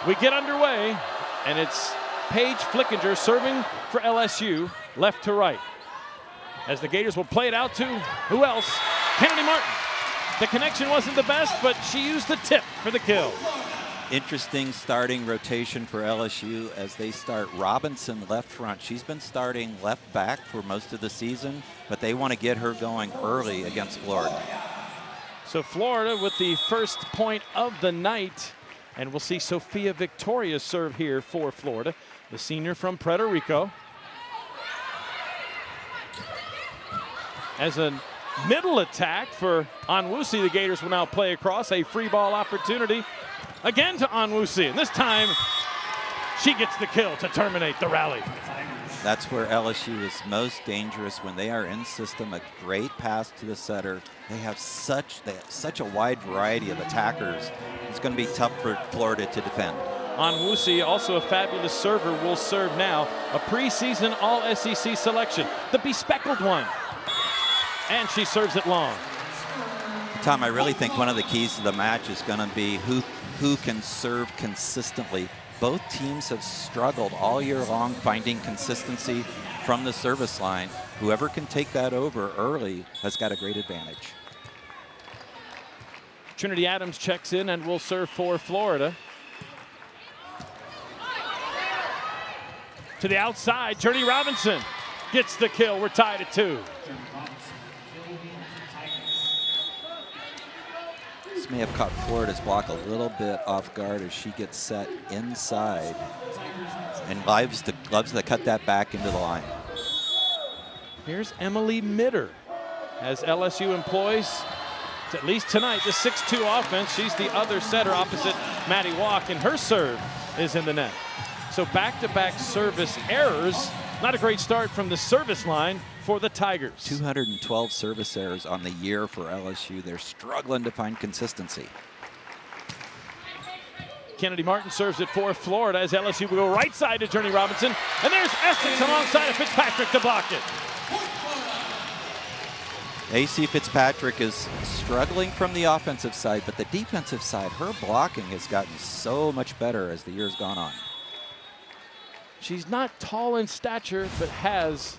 We get underway, and it's Paige Flickinger serving for LSU, left to right. As the Gators will play it out to, who else? Kennedy Martin. The connection wasn't the best, but she used the tip for the kill. Interesting starting rotation for LSU as they start Robinson left front. She's been starting left back for most of the season, but they want to get her going early against Florida. So Florida with the first point of the night, and we'll see Sophia Victoria serve here for Florida, the senior from Puerto Rico. As a middle attack for Onwusi, the Gators will now play across, a free ball opportunity again to Onwusi, and this time she gets the kill to terminate the rally. That's where LSU is most dangerous when they are in system. A great pass to the setter. They have such a wide variety of attackers. It's going to be tough for Florida to defend. Onwusi, also a fabulous server, will serve now. A preseason All-SEC selection, the bespeckled one. And she serves it long. Tom, I really think one of the keys to the match is going to be who can serve consistently. Both teams have struggled all year long finding consistency from the service line. Whoever can take that over early has got a great advantage. Trinity Adams checks in and will serve for Florida. To the outside, Journey Robinson gets the kill. We're tied at 2. This may have caught Florida's block a little bit off guard as she gets set inside and loves to cut that back into the line. Here's Emily Mitter as LSU employs, at least tonight, the 6'2" offense. She's the other setter opposite Maddie Walk, and her serve is in the net. So back-to-back service errors. Not a great start from the service line for the Tigers. 212 service errors on the year for LSU. They're struggling to find consistency. Kennedy Martin serves it for Florida as LSU will go right side to Journey Robinson. And there's Essex alongside of Fitzpatrick to block it. AC Fitzpatrick is struggling from the offensive side, but the defensive side, her blocking has gotten so much better as the year's gone on. She's not tall in stature, but has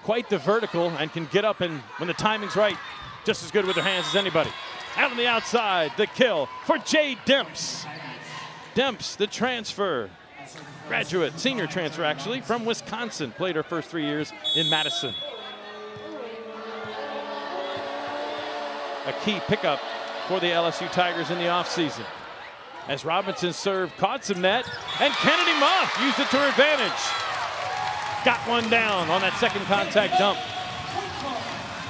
quite the vertical and can get up, and when the timing's right, just as good with her hands as anybody. Out on the outside, the kill for Jade Demps. Demps, the transfer, graduate, senior transfer actually, from Wisconsin. Played her first 3 years in Madison. A key pickup for the LSU Tigers in the offseason. As Robinson served, caught some net, and Kennedy Muff used it to her advantage. Got one down on that second contact dump.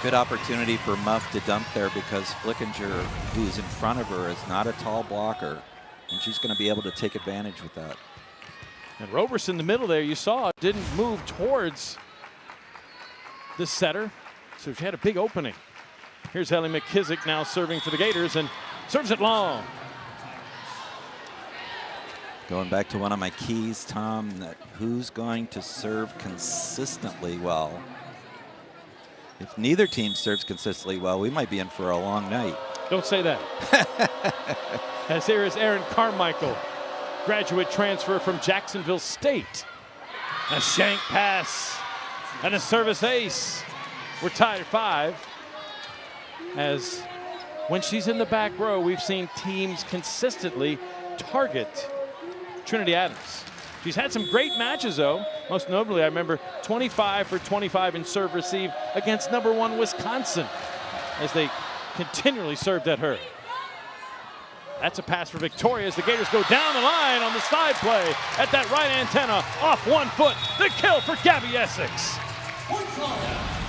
Good opportunity for Muff to dump there because Flickinger, who's in front of her, is not a tall blocker, and she's going to be able to take advantage with that. And Roberson in the middle there, you saw, didn't move towards the setter, so she had a big opening. Here's Ellie McKissick now serving for the Gators and serves it long. Going back to one of my keys, Tom, that who's going to serve consistently well. If neither team serves consistently well, we might be in for a long night. Don't say that. As here is Erin Carmichael, graduate transfer from Jacksonville State. A shank pass and a service ace. We're tied at 5. As when she's in the back row, we've seen teams consistently target Trinity Adams. She's had some great matches, though. Most notably, I remember 25 for 25 in serve receive against #1 Wisconsin as they continually served at her. That's a pass for Victoria as the Gators go down the line on the side play at that right antenna off 1 foot. The kill for Gabby Essex.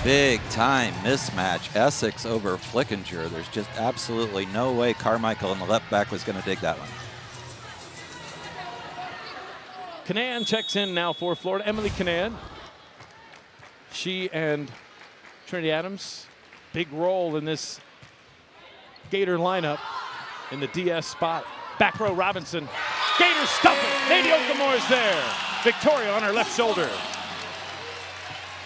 Big time mismatch. Essex over Flickinger. There's just absolutely no way Carmichael in the left back was going to dig that one. Canan checks in now for Florida. Emily Canan. She and Trinity Adams, big role in this Gator lineup in the DS spot. Back row Robinson. Gators stuff it. Nadie Okamore's there. Victoria on her left shoulder.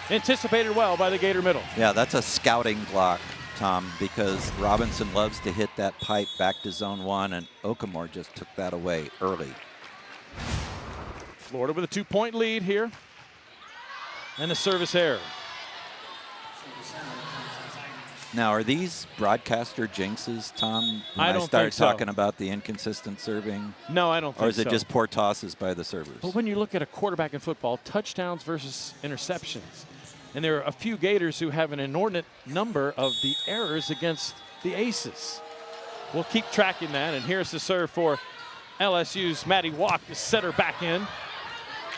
Anticipated well by the Gator middle. Yeah, that's a scouting block, Tom, because Robinson loves to hit that pipe back to zone 1, and Okamore just took that away early. Florida with a 2-point lead here. And a service error. Now, are these broadcaster jinxes, Tom? When I don't start think so. talking about the inconsistent serving? No, I don't think so. Or is it just poor tosses by the servers? But when you look at a quarterback in football, touchdowns versus interceptions, and there are a few Gators who have an inordinate number of the errors against the aces. We'll keep tracking that, and here's the serve for LSU's Maddie Walk to set her back in.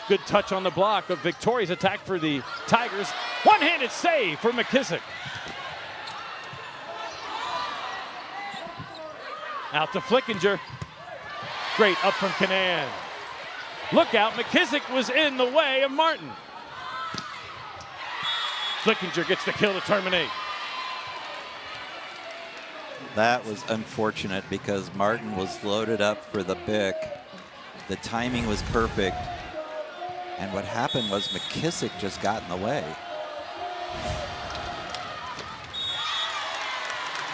Good touch on the block of Victoria's attack for the Tigers. One-handed save for McKissick. Out to Flickinger. Great up from Canaan. Look out, McKissick was in the way of Martin. Flickinger gets the kill to terminate. That was unfortunate because Martin was loaded up for the pick. The timing was perfect. And what happened was McKissick just got in the way.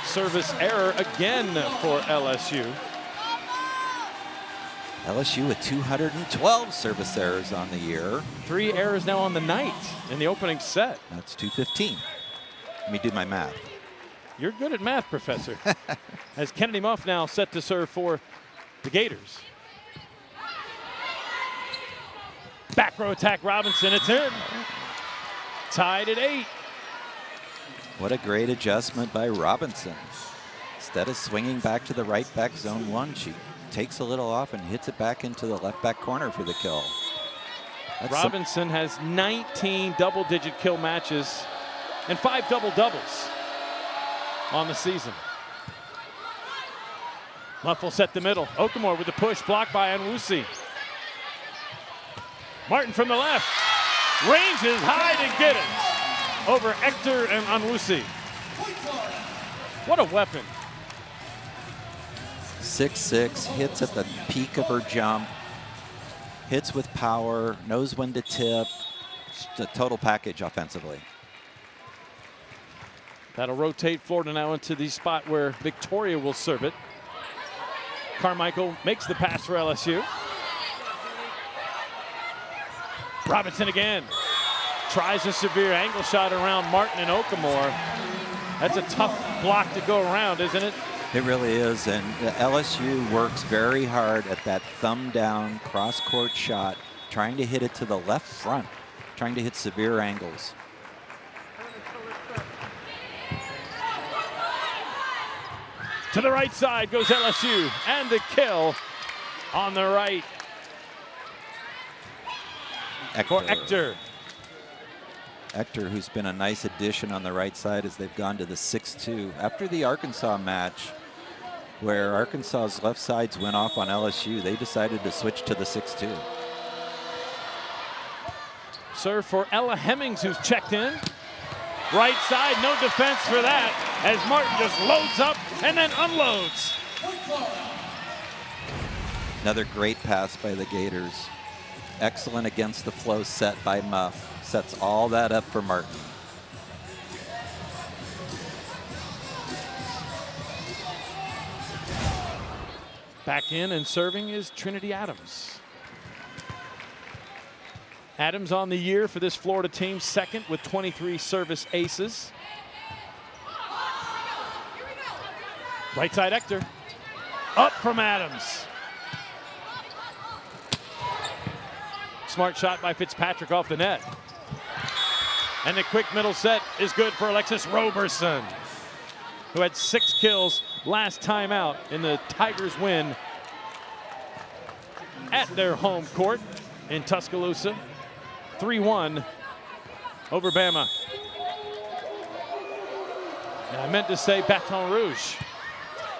Service error again for LSU. LSU with 212 service errors on the year. 3 errors now on the night in the opening set. That's 215. Let me do my math. You're good at math, Professor. As Kennedy Muff now set to serve for the Gators. Back row attack, Robinson, it's in. Tied at 8. What a great adjustment by Robinson. Instead of swinging back to the right back zone 1, she takes a little off and hits it back into the left back corner for the kill. Robinson has 19 double-digit kill matches and 5 double-doubles on the season. Muff will set the middle. Okamore with the push, blocked by Anwusi. Martin from the left. Ranges high to get it over Hector and Anwusi. What a weapon. 6'6", hits at the peak of her jump, hits with power, knows when to tip. Just a total package offensively. That'll rotate Florida now into the spot where Victoria will serve it. Carmichael makes the pass for LSU. Robinson again. Tries a severe angle shot around Martin and Okamore. That's a tough block to go around, isn't it? It really is, and LSU works very hard at that thumb down cross-court shot, trying to hit it to the left front, trying to hit severe angles. To the right side goes LSU, and the kill on the right for Hector. Hector, who's been a nice addition on the right side as they've gone to the 6-2. After the Arkansas match, where Arkansas's left sides went off on LSU, they decided to switch to the 6-2. Serve for Ella Hemmings, who's checked in. Right side, no defense for that, as Martin just loads up and then unloads. Another great pass by the Gators. Excellent against the flow set by Muff. Sets all that up for Martin. Back in and serving is Trinity Adams. Adams on the year for this Florida team, second with 23 service aces. Right side Hector. Up from Adams. Smart shot by Fitzpatrick off the net. And the quick middle set is good for Alexis Roberson, who had 6 kills last time out in the Tigers win at their home court in Tuscaloosa. 3-1 over Bama. And I meant to say Baton Rouge.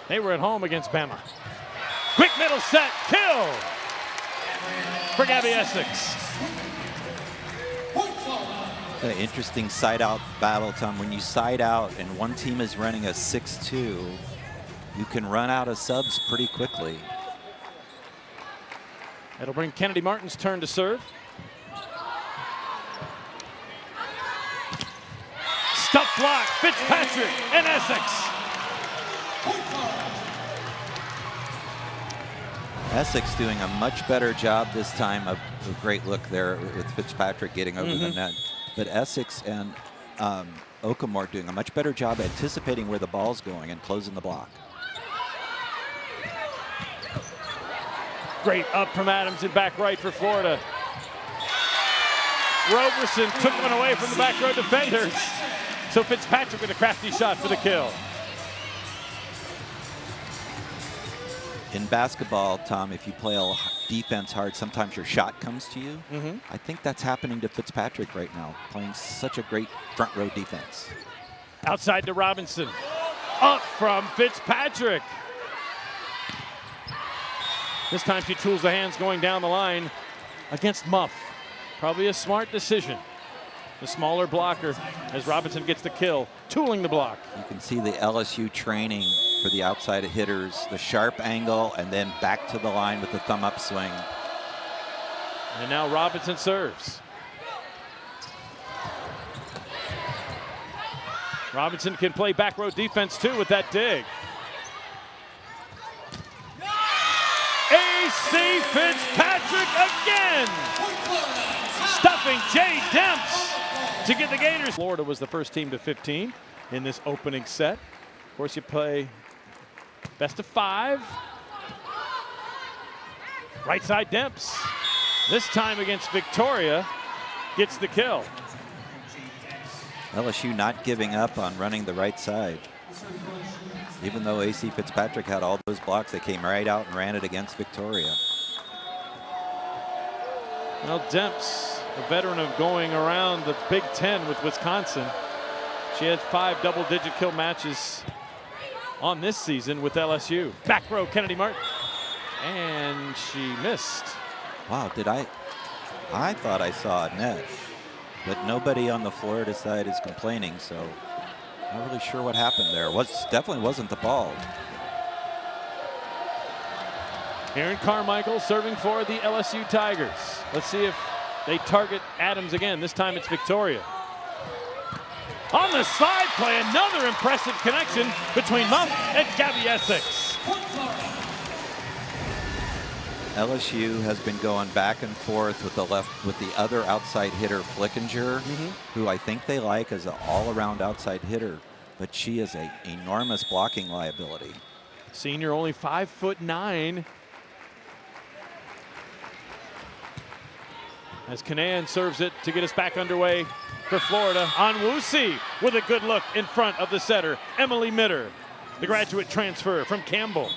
They were at home against Bama. Quick middle set, kill for Gabby Essex. An interesting side-out battle, Tom. When you side out and one team is running a 6-2, you can run out of subs pretty quickly. That'll bring Kennedy Martin's turn to serve. Stuff block, Fitzpatrick and Essex. Essex doing a much better job this time of a great look there with Fitzpatrick getting over the net. But Essex and Okamore doing a much better job anticipating where the ball's going and closing the block. Great up from Adams and back right for Florida. Roberson took one away from the back row defenders. So Fitzpatrick with a crafty shot for the kill. In basketball, Tom, if you play a defense hard, sometimes your shot comes to you. I think that's happening to Fitzpatrick right now, playing such a great front row defense. Outside to Robinson. Up from Fitzpatrick. This time she tools the hands going down the line against Muff. Probably a smart decision. The smaller blocker as Robinson gets the kill, tooling the block. You can see the LSU training for the outside hitters, the sharp angle, and then back to the line with the thumb up swing. And now Robinson serves. Robinson can play back row defense too with that dig. A.C. Fitzpatrick again! Stuffing Jay Demps to get the Gators. Florida was the first team to 15 in this opening set. Of course, you play best of 5. Right side Demps. This time against Victoria, gets the kill. LSU not giving up on running the right side. Even though A.C. Fitzpatrick had all those blocks, they came right out and ran it against Victoria. Well, Demps, a veteran of going around the Big Ten with Wisconsin. She had 5 double-digit kill matches on this season with LSU. Back row, Kennedy Martin. And she missed. Wow, I thought I saw a net, but nobody on the Florida side is complaining, so not really sure what happened there. Definitely wasn't the ball. Aaron Carmichael serving for the LSU Tigers. Let's see if they target Adams again. This time it's Victoria. On the side play, another impressive connection between Muff and Gabby Essex. LSU has been going back and forth with the other outside hitter, Flickinger, who I think they like as an all-around outside hitter, but she is an enormous blocking liability. Senior, only 5'9". As Kanan serves it to get us back underway for Florida. Onwusi with a good look in front of the setter, Emily Mitter, the graduate transfer from Campbell.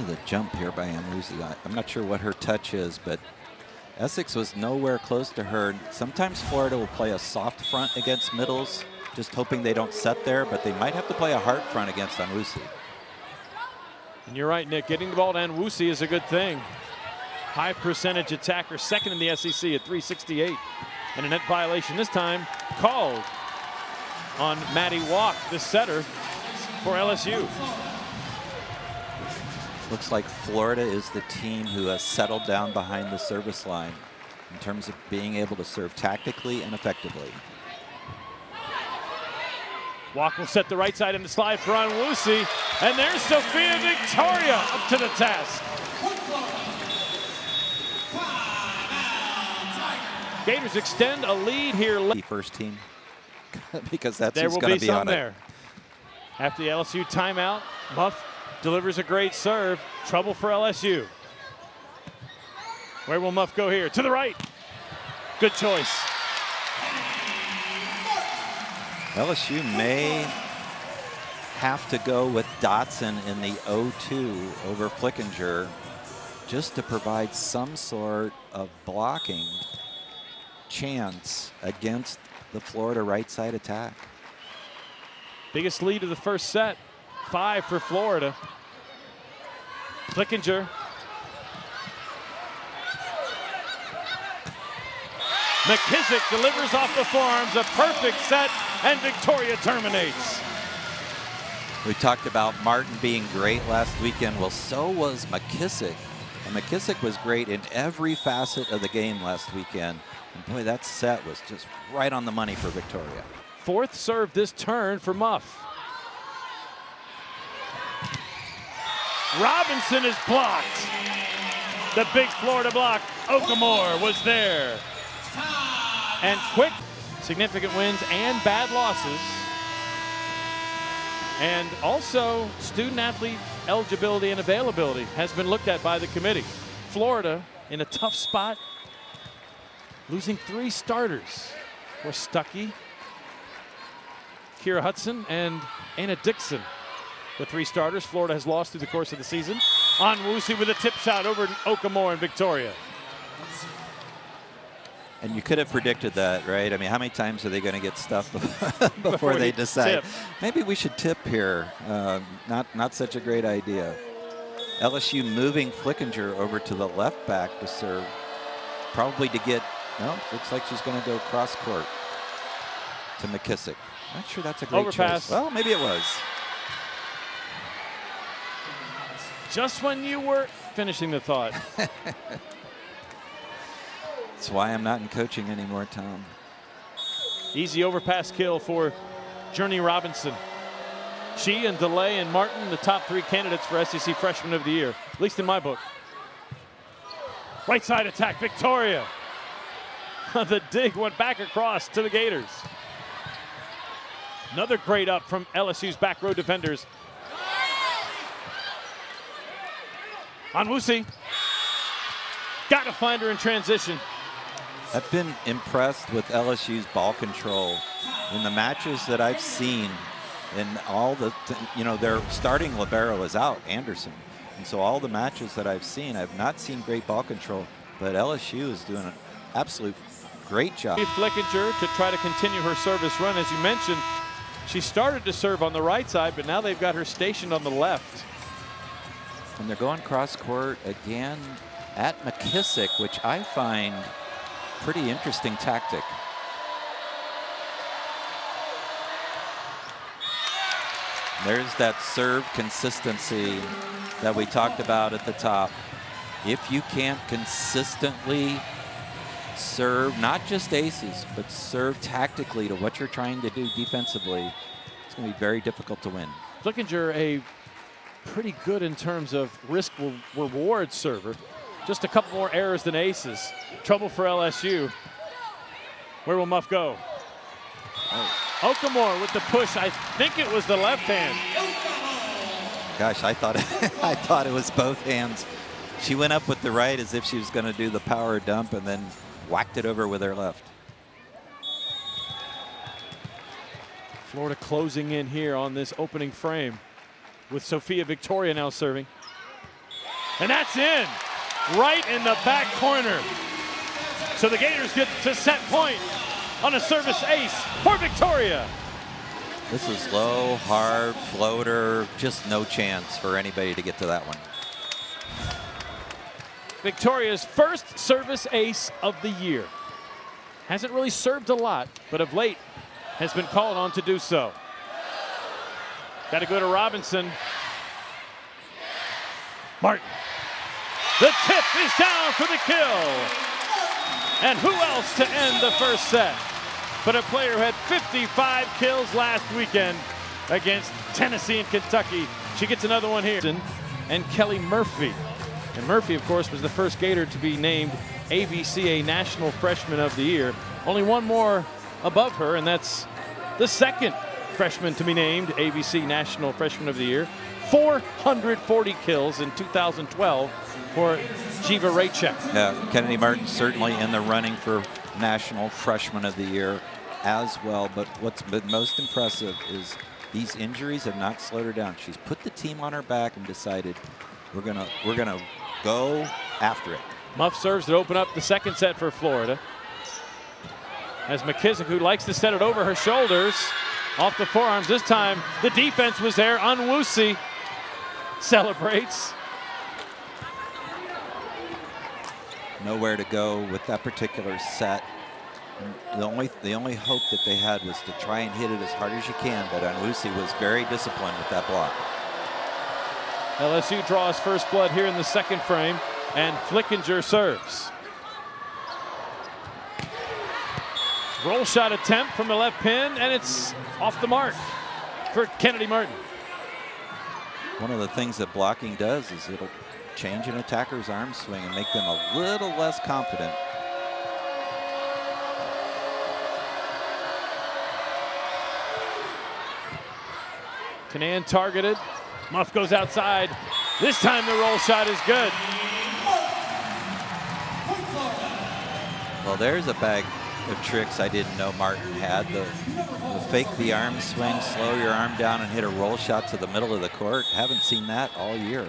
The jump here by Onwusi. I'm not sure what her touch is, but Essex was nowhere close to her. Sometimes Florida will play a soft front against middles, just hoping they don't set there, but they might have to play a hard front against Onwusi. And you're right, Nick. Getting the ball to Onwusi is a good thing. High percentage attacker, second in the SEC at .368. And a net violation this time called on Maddie Walk, the setter for LSU. Looks like Florida is the team who has settled down behind the service line in terms of being able to serve tactically and effectively. Walk will set the right side in the slide for Onwusi. And there's Sophia Victoria up to the task. Gators extend a lead here. The first team, because that's there who's will going be to be some on there. it. After the LSU timeout, Muff delivers a great serve. Trouble for LSU. Where will Muff go here? To the right. Good choice. LSU may have to go with Dotson in the 0-2 over Flickinger just to provide some sort of blocking chance against the Florida right side attack. Biggest lead of the first set. 5 for Florida. Flickinger. McKissick delivers off the forearms, a perfect set, and Victoria terminates. We talked about Martin being great last weekend. Well, so was McKissick. And McKissick was great in every facet of the game last weekend. And boy, that set was just right on the money for Victoria. 4th serve this turn for Muff. Robinson is blocked. The big Florida block. Okamore was there. And quick, significant wins and bad losses. And also student athlete eligibility and availability has been looked at by the committee. Florida in a tough spot, losing 3 starters for Stuckey, Kira Hudson, and Anna Dixon. The 3 starters Florida has lost through the course of the season. Onwusi with a tip shot over Okamore and Victoria. And you could have predicted that, right? I mean, how many times are they going to get stuff before they decide, tip. Maybe we should tip here? Not such a great idea. LSU moving Flickinger over to the left back to serve. Probably to get, no, looks like she's going to go cross court to McKissick. Not sure that's a great Overpass. choice. Well, maybe it was. Just when you were finishing the thought. That's why I'm not in coaching anymore, Tom. Easy overpass kill for Journey Robinson. She and DeLay and Martin, the top 3 candidates for SEC Freshman of the Year, at least in my book. Right side attack, Victoria. The dig went back across to the Gators. Another great up from LSU's back row defenders. Onwusi. Got to find her in transition. I've been impressed with LSU's ball control in the matches that I've seen. And all the, their starting libero is out, Anderson. And so all the matches that I've seen, I've not seen great ball control, but LSU is doing an absolute great job. Flickinger to try to continue her service run. As you mentioned, she started to serve on the right side, but now they've got her stationed on the left. And they're going cross court again at McKissick, which I find pretty interesting tactic. There's that serve consistency that we talked about at the top. If you can't consistently serve, not just aces, but serve tactically to what you're trying to do defensively, it's going to be very difficult to win. Flickinger, a pretty good in terms of risk reward server. Just a couple more errors than aces. Trouble for LSU. Where will Muff go? Oh. Okamore with the push. I think it was the left hand. Gosh, I thought it was both hands. She went up with the right as if she was going to do the power dump and then whacked it over with her left. Florida closing in here on this opening frame with Sophia Victoria now serving. And that's in, right in the back corner. So the Gators get to set point on a service ace for Victoria. This is low, hard, floater, just no chance for anybody to get to that one. Victoria's first service ace of the year. Hasn't really served a lot, but of late has been called on to do so. Got to go to Robinson. Martin. The tip is down for the kill. And who else to end the first set but a player who had 55 kills last weekend against Tennessee and Kentucky. She gets another one here. And Kelly Murphy. And Murphy, of course, was the first Gator to be named AVCA National Freshman of the Year. Only one more above her, and that's the second freshman to be named AVC National Freshman of the Year. 440 kills in 2012 for Jiva Raychek. Yeah, Kennedy Martin certainly in the running for National Freshman of the Year as well. But what's been most impressive is these injuries have not slowed her down. She's put the team on her back and decided we're gonna go after it. Muff serves to open up the second set for Florida. As McKissick, who likes to set it over her shoulders, off the forearms. This time the defense was there. Onwusi celebrates. Nowhere to go with that particular set. The only hope that they had was to try and hit it as hard as you can, but Onwusi was very disciplined with that block. LSU draws first blood here in the second frame, and Flickinger serves. Roll shot attempt from the left pin, and it's off the mark for Kennedy Martin. One of the things that blocking does is it'll change an attacker's arm swing and make them a little less confident. Canan targeted. Muff goes outside. This time the roll shot is good. Well, there's a bag of tricks I didn't know Martin had. The fake the arm swing, slow your arm down and hit a roll shot to the middle of the court. Haven't seen that all year.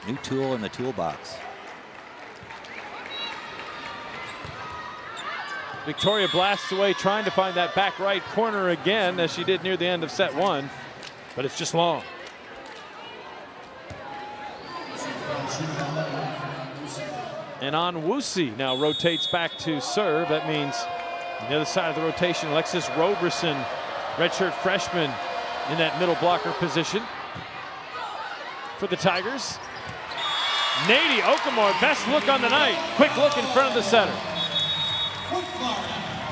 New tool in the toolbox. Victoria blasts away, trying to find that back right corner again, as she did near the end of set 1, but it's just long. And Onwusi now rotates back to serve. That means on the other side of the rotation, Alexis Roberson, redshirt freshman, in that middle blocker position for the Tigers. Nady Okamore, best look on the night. Quick look in front of the setter.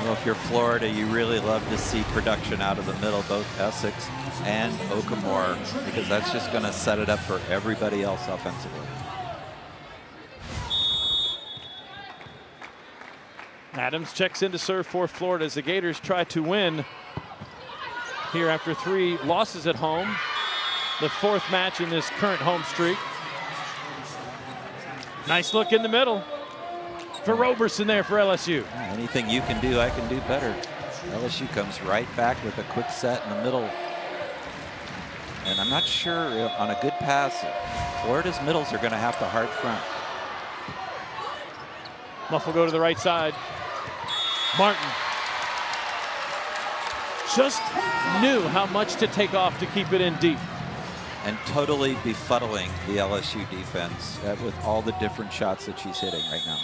Well, if you're Florida, you really love to see production out of the middle, both Essex and Okamore, because that's just going to set it up for everybody else offensively. Adams checks in to serve for Florida as the Gators try to win here after 3 losses at home. The 4th match in this current home streak. Nice look in the middle for Roberson there for LSU. Anything you can do, I can do better. LSU comes right back with a quick set in the middle. And I'm not sure on a good pass, Florida's middles are going to have to hard front. Muff will go to the right side. Martin just knew how much to take off to keep it in deep. And totally befuddling the LSU defense with all the different shots that she's hitting right now.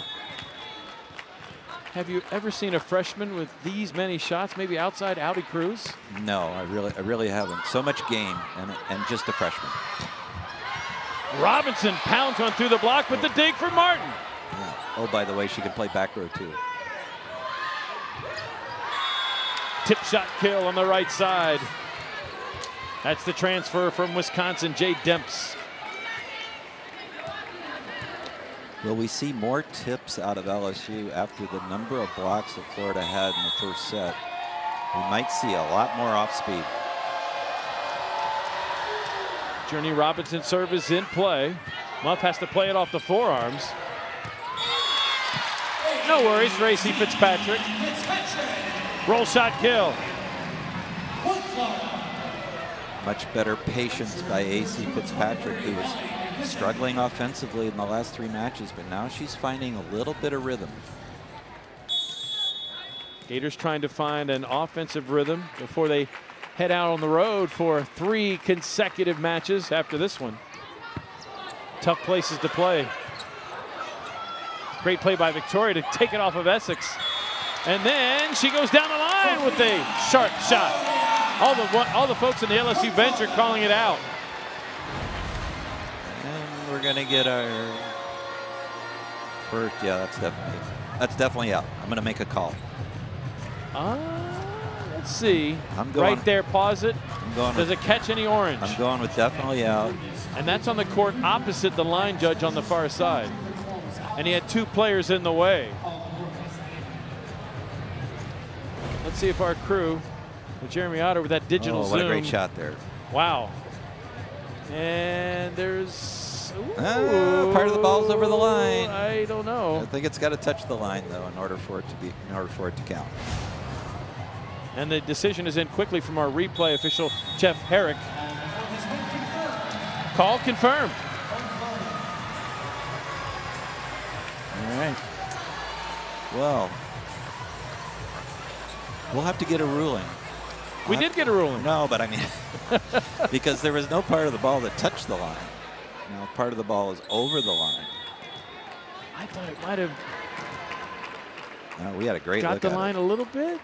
Have you ever seen a freshman with these many shots, maybe outside Audi Cruz? No, I really haven't. So much game and just a freshman. Robinson pounds one through the block, but the dig for Martin. Yeah. Oh, by the way, she can play back row too. Tip shot kill on the right side. That's the transfer from Wisconsin, Jay Demps. Will we see more tips out of LSU after the number of blocks that Florida had in the first set? We might see a lot more off speed. Journey Robinson serve is in play. Muff has to play it off the forearms. No worries for AC Fitzpatrick. Roll shot kill. Much better patience by AC Fitzpatrick, who was struggling offensively in the last 3 matches, but now she's finding a little bit of rhythm. Gators trying to find an offensive rhythm before they head out on the road for 3 consecutive matches after this one. Tough places to play. Great play by Victoria to take it off of Essex. And then she goes down the line with a sharp shot. All the folks in the LSU bench are calling it out. And we're gonna get our first. Yeah, that's definitely out. I'm gonna make a call. Let's see. I'm going right there. Pause it. Does it catch any orange? I'm going with definitely out. And that's on the court opposite the line judge on the far side. And he had 2 players in the way. Let's see if our crew, with Jeremy Otter with that digital zoom. What a great shot there. Wow. And there's part of the ball's over the line. I don't know. I think it's got to touch the line though in order for it to count. And the decision is in quickly from our replay official, Jeff Herrick. Call confirmed. All right. Well, we'll have to get a ruling. We did get a ruling. No, but I mean, because there was no part of the ball that touched the line. Now, part of the ball is over the line. I thought it might have we had a great look got the line a little bit.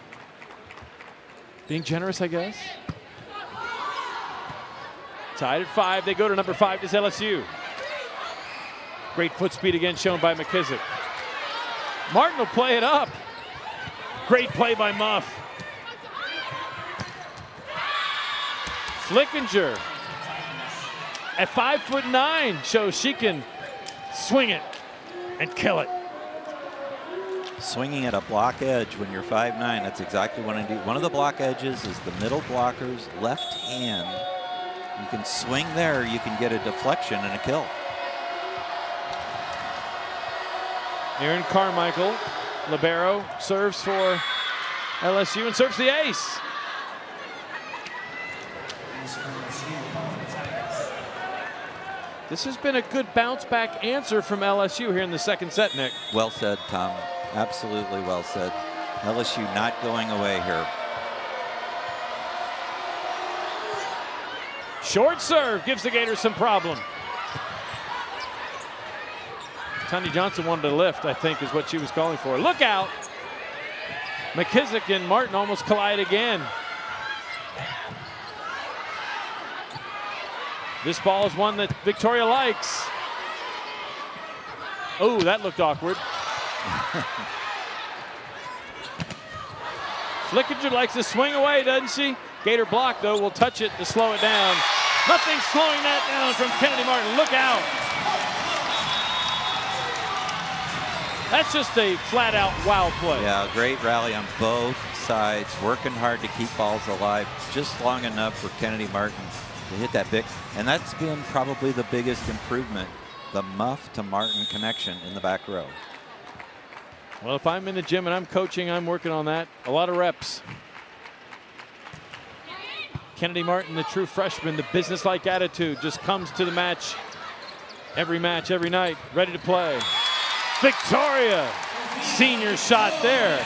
Being generous, I guess. Tied at 5. They go to number 5 is LSU. Great foot speed again shown by McKissick. Martin will play it up. Great play by Muff. Flickinger at 5'9" shows she can swing it and kill it. Swinging at a block edge when you're 5'9", that's exactly what I do. One of the block edges is the middle blocker's left hand. You can swing there, you can get a deflection and a kill. Erin Carmichael, libero, serves for LSU and serves the ace. This has been a good bounce back answer from LSU here in the second set, Nick. Well said, Tom. Absolutely well said. LSU not going away here. Short serve gives the Gators some problem. Tanya Johnson wanted to lift, I think, is what she was calling for. Look out! McKissick and Martin almost collide again. This ball is one that Victoria likes. Oh, that looked awkward. Flickinger likes to swing away, doesn't she? Gator block, though, will touch it to slow it down. Nothing slowing that down from Kennedy Martin. Look out. That's just a flat-out wow play. Yeah, great rally on both sides, working hard to keep balls alive, just long enough for Kennedy Martin to hit that big. And that's been probably the biggest improvement, the Muff to Martin connection in the back row. Well, if I'm in the gym and I'm coaching, I'm working on that. A lot of reps. Kennedy Martin, the true freshman, the business-like attitude, just comes to the match, every night, ready to play. Victoria, senior shot there,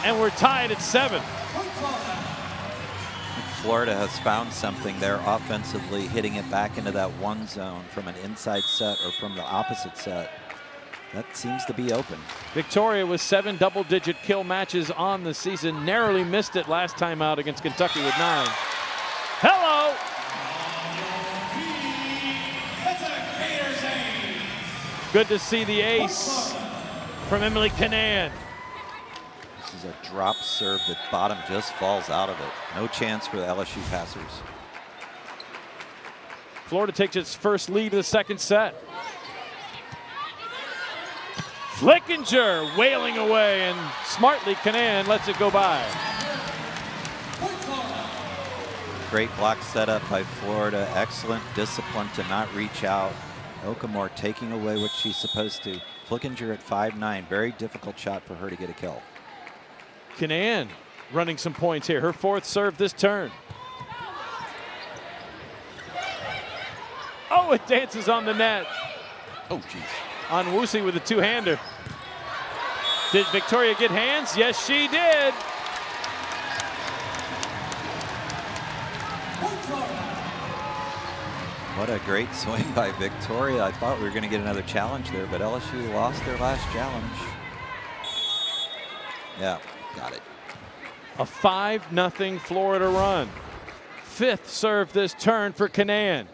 and we're tied at 7. Florida has found something there offensively, hitting it back into that one zone from an inside set or from the opposite set. That seems to be open. Victoria with 7 double-digit kill matches on the season. Narrowly missed it last time out against Kentucky with 9. Hello! Good to see the ace from Emily Canaan. This is a drop serve that bottom just falls out of it. No chance for the LSU passers. Florida takes its first lead of the second set. Flickinger wailing away, and smartly Canaan lets it go by. Great block setup by Florida. Excellent discipline to not reach out. Okamore taking away what she's supposed to. Flickinger at 5'9". Very difficult shot for her to get a kill. Canaan running some points here. Her 4th serve this turn. Oh, it dances on the net. Oh, geez. On Woosie with a two-hander. Did Victoria get hands? Yes, she did. What a great swing by Victoria. I thought we were going to get another challenge there, but LSU lost their last challenge. Yeah, got it. A 5-0 Florida run. 5th serve this turn for Canaan.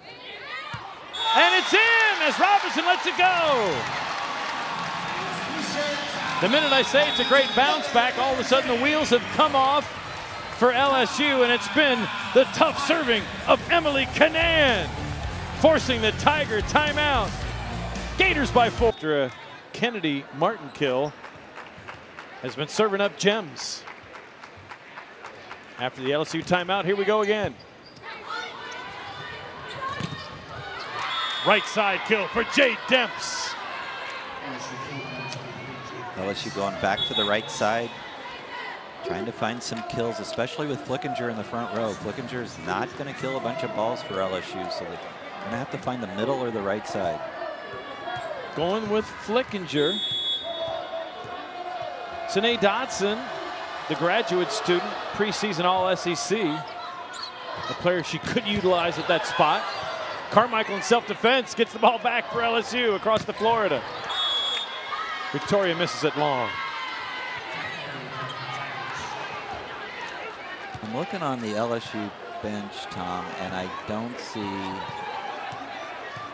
And it's in as Robinson lets it go. The minute I say it's a great bounce back, all of a sudden the wheels have come off for LSU, and it's been the tough serving of Emily Canaan, forcing the Tiger timeout. Gators by 4. After a Kennedy Martin kill, has been serving up gems. After the LSU timeout, here we go again. Right side kill for Jade Demps. LSU going back to the right side, trying to find some kills, especially with Flickinger in the front row. Flickinger is not going to kill a bunch of balls for LSU, so they're going to have to find the middle or the right side. Going with Flickinger. Sine Dotson, the graduate student, preseason All-SEC. A player she could utilize at that spot. Carmichael in self-defense gets the ball back for LSU across to Florida. Victoria misses it long. I'm looking on the LSU bench, Tom, and I don't see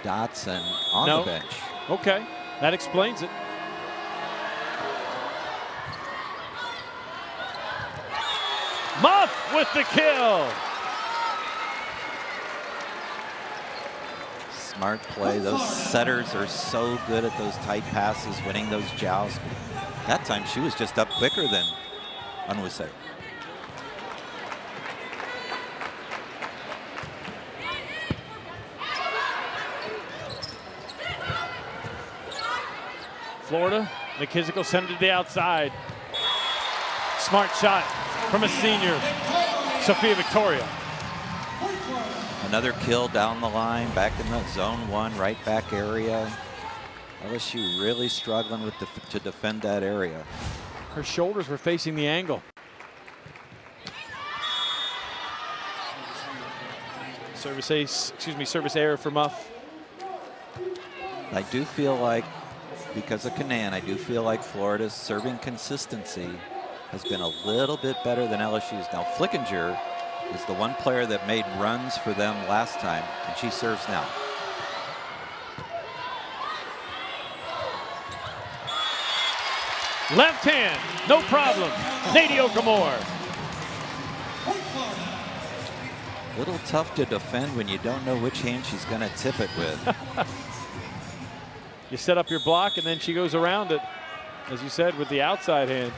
Dotson on the bench. Okay, that explains it. Muff with the kill. smart play. Those setters are so good at those tight passes, winning those jousts. That time she was just up quicker than Onwuase. Florida, McKissick will send it to the outside. Smart shot from a senior, Sophia Victoria. Another kill down the line, back in the zone 1, right back area. LSU really struggling to defend that area. Her shoulders were facing the angle. Service ace, service error for Muff. I do feel like, because of Canaan, I do feel like Florida's serving consistency has been a little bit better than LSU's. Now, Flickinger is the one player that made runs for them last time, and she serves now. Left hand, no problem. Nadie Okamore. A little tough to defend when you don't know which hand she's going to tip it with. You set up your block, and then she goes around it, as you said, with the outside hand.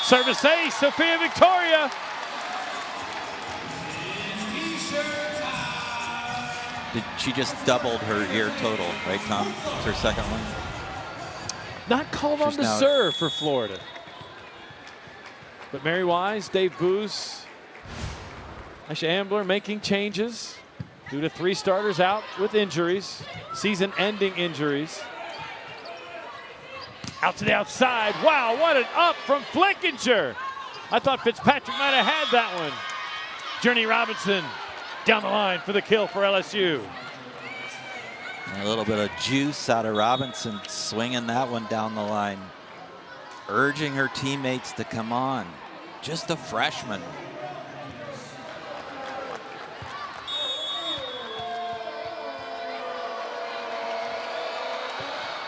Service ace, Sophia Victoria. She just doubled her year total, right, Tom? It's her second one. Not called on to serve for Florida. But Mary Wise, Dave Booz, Aisha Ambler making changes due to 3 starters out with injuries, season-ending injuries. Out to the outside. Wow, what an up from Flickinger. I thought Fitzpatrick might have had that one. Journey Robinson down the line for the kill for LSU. A little bit of juice out of Robinson, swinging that one down the line, urging her teammates to come on. Just a freshman.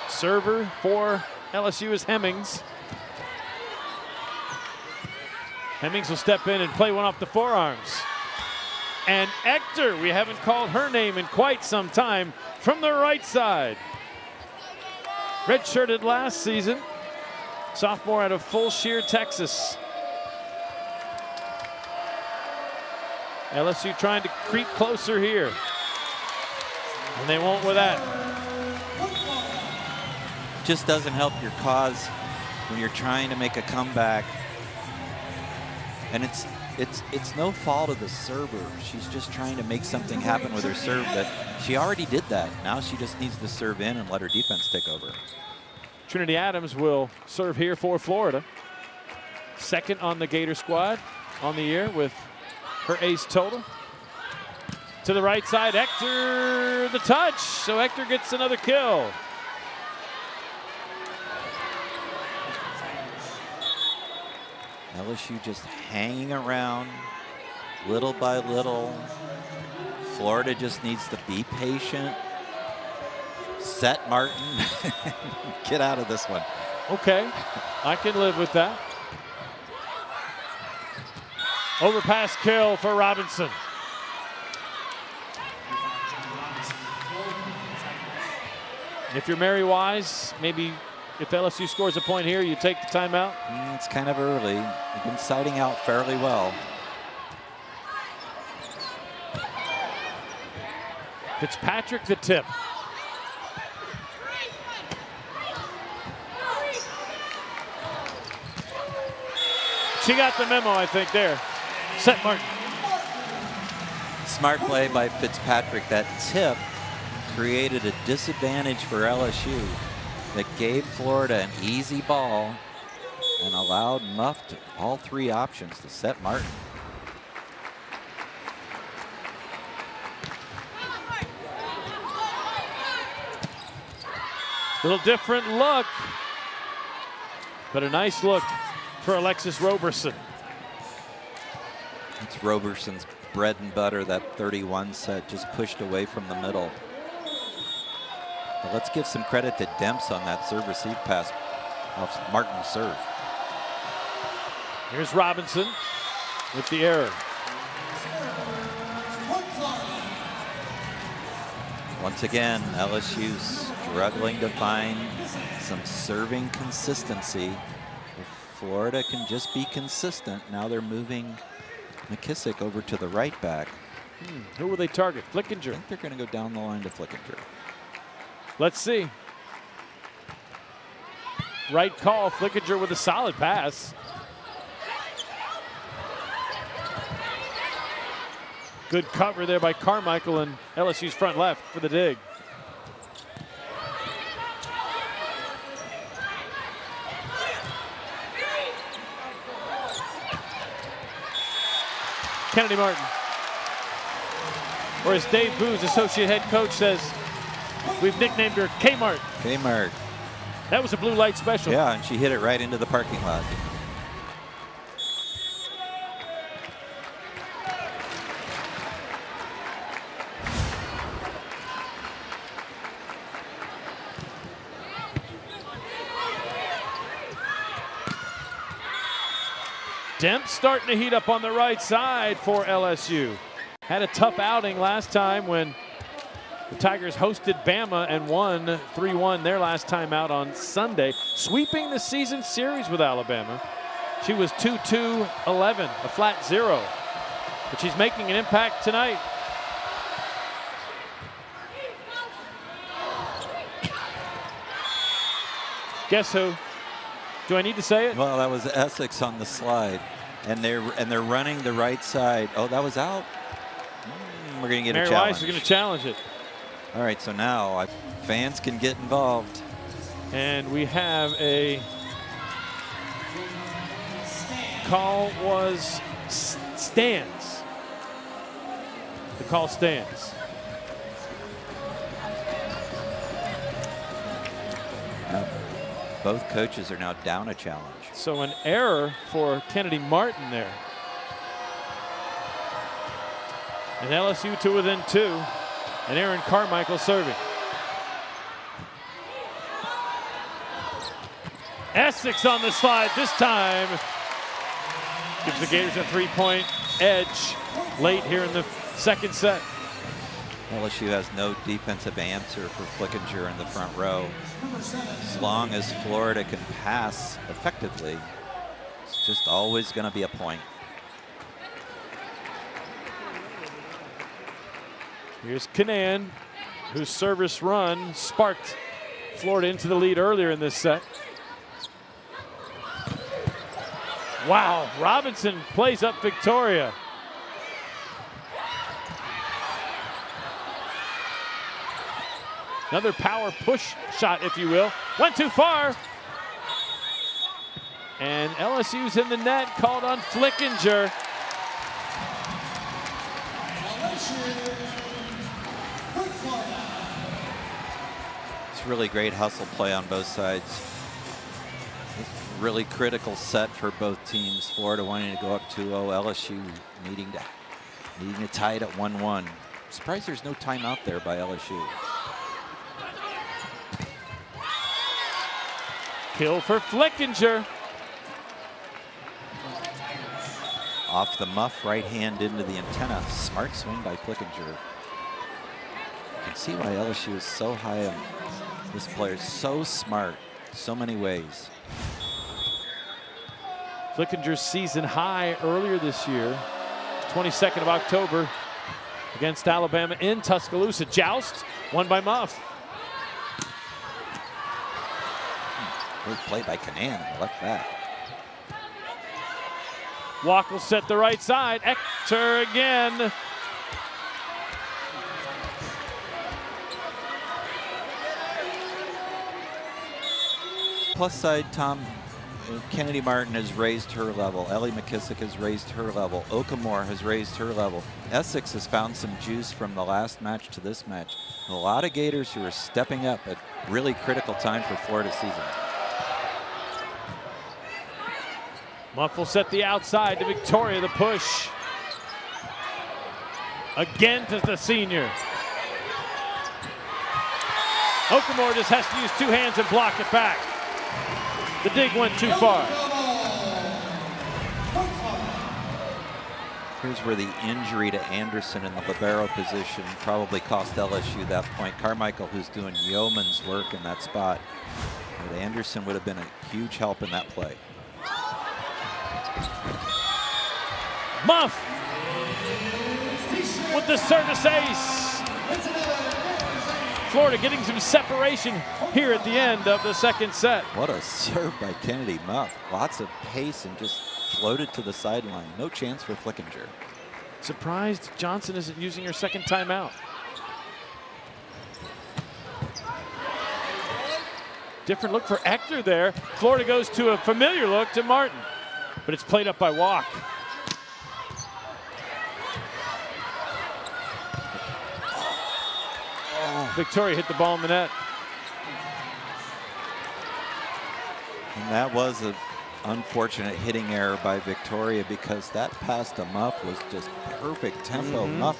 Server for LSU is Hemmings. Hemmings will step in and play one off the forearms. And Ector, we haven't called her name in quite some time, from the right side. Redshirted last season. Sophomore out of Full Shear, Texas. LSU trying to creep closer here. And they won't with that. Just doesn't help your cause when you're trying to make a comeback. And it's no fault of the server. She's just trying to make something happen with her serve, but she already did that. Now she just needs to serve in and let her defense take over. Trinity Adams will serve here for Florida. Second on the Gator squad on the year with her ace total. To the right side, Ector the touch. So Ector gets another kill. LSU just hanging around little by little. Florida just needs to be patient. Set Martin. Get out of this one. Okay, I can live with that. Overpass kill for Robinson. If you're Mary Wise, maybe if LSU scores a point here, you take the timeout. It's kind of early. You've been siding out fairly well. Fitzpatrick the tip. She got the memo, I think, there. Set Martin. Smart play by Fitzpatrick. That tip created a disadvantage for LSU that gave Florida an easy ball and allowed Muff to all 3 options to set Martin. Little different look, but a nice look for Alexis Roberson. It's Roberson's bread and butter, that 31 set, just pushed away from the middle. But let's give some credit to Demps on that serve-receive pass off Martin's serve. Here's Robinson with the error. Once again, LSU struggling to find some serving consistency. If Florida can just be consistent, now they're moving McKissick over to the right back. Who will they target? I Flickinger. think they're going to go down the line to Flickinger. Let's see. Right call. Flickinger with a solid pass. Good cover there by Carmichael and LSU's front left for the dig. Kennedy Martin. Or as Dave Booz, associate head coach, says, we've nicknamed her Kmart. Kmart. That was a blue light special. Yeah, and she hit it right into the parking lot. Demp starting to heat up on the right side for LSU. Had a tough outing last time when the Tigers hosted Bama and won 3-1 their last time out on Sunday, sweeping the season series with Alabama. She was 2-2-11, a flat 0, but she's making an impact tonight. Guess who? Do I need to say it? Well, that was Essex on the slide, and they're running the right side. Oh, that was out. We're going to get Mary a challenge. Weiss is going to challenge it. All right, so now fans can get involved. And we have a call was stands. The call stands. Both coaches are now down a challenge. So an error for Kennedy Martin there. And LSU to within 2. And Aaron Carmichael serving. Essex on the slide this time. Gives the Gators a 3-point edge late here in the second set. LSU has no defensive answer for Flickinger in the front row. As long as Florida can pass effectively, it's just always going to be a point. Here's Kanan, whose service run sparked Florida into the lead earlier in this set. Wow, Robinson plays up Victoria. Another power push shot, if you will. Went too far. And LSU's in the net, called on Flickinger. It's really great hustle play on both sides. Really critical set for both teams. Florida wanting to go up 2-0. LSU needing to tie it at 1-1. Surprised there's no timeout there by LSU. Kill for Flickinger. Off the muff, right hand into the antenna. Smart swing by Flickinger. You can see why LSU is so high on this player. So smart, so many ways. Flickinger's season high earlier this year, 22nd of October against Alabama in Tuscaloosa. Joust, won by Muff. Good play by Kanan on the left back. Walk will set the right side. Ector again. Plus side, Tom, Kennedy Martin has raised her level. Ellie McKissick has raised her level. Okamore has raised her level. Essex has found some juice from the last match to this match. A lot of Gators who are stepping up at really critical time for Florida's season. Muff will set the outside to Victoria, the push. Again to the senior. Okamore just has to use 2 hands and block it back. The dig went too far. Here's where the injury to Anderson in the libero position probably cost LSU that point. Carmichael, who's doing yeoman's work in that spot. But Anderson would have been a huge help in that play. Muff with the service ace. Florida getting some separation here at the end of the second set. What a serve by Kennedy Muff. Lots of pace and just floated to the sideline. No chance for Flickinger. Surprised Johnson isn't using her second timeout. Different look for Ector there. Florida goes to a familiar look to Martin, but it's played up by Walk. Victoria hit the ball in the net. And that was an unfortunate hitting error by Victoria, because that pass to Muff was just perfect tempo. Muff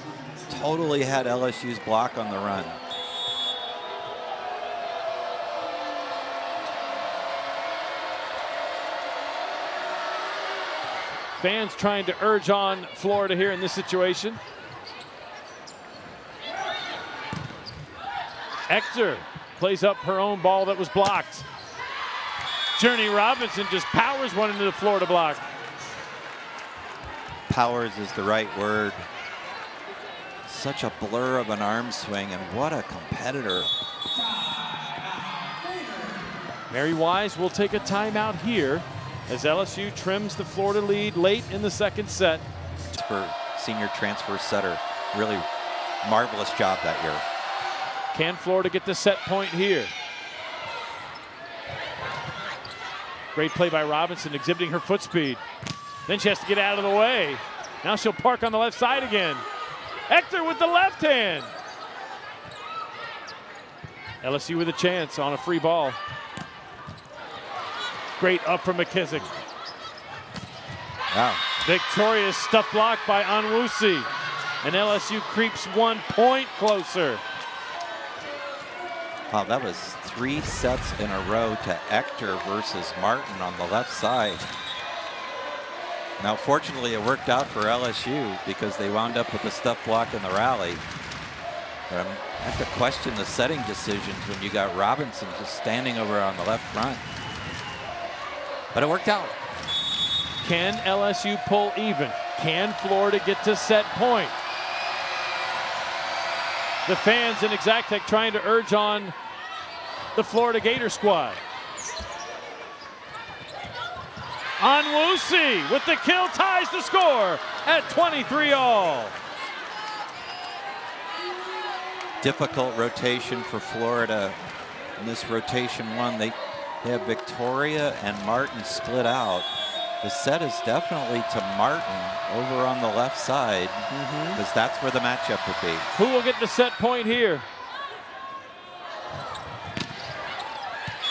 totally had LSU's block on the run. Fans trying to urge on Florida here in this situation. Ector plays up her own ball that was blocked. Journey Robinson just powers one into the Florida block. Powers is the right word. Such a blur of an arm swing, and what a competitor. Mary Wise will take a timeout here as LSU trims the Florida lead late in the second set. For senior transfer setter, really marvelous job that year. Can Florida get the set point here? Great play by Robinson, exhibiting her foot speed. Then she has to get out of the way. Now she'll park on the left side again. Ector with the left hand. LSU with a chance on a free ball. Great up from McKissick. Wow. Victorious stuff block by Onwusi. And LSU creeps 1 point closer. Wow, that was 3 sets in a row to Ector versus Martin on the left side. Now, fortunately, it worked out for LSU because they wound up with a stuff block in the rally. But I have to question the setting decisions when you got Robinson just standing over on the left front. But it worked out. Can LSU pull even? Can Florida get to set point? The fans in Exactech trying to urge on the Florida Gator squad. Onwusi with the kill ties the score at 23-all. Difficult rotation for Florida. In this rotation one, they have Victoria and Martin split out. The set is definitely to Martin over on the left side, because that's where the matchup would be. Who will get the set point here?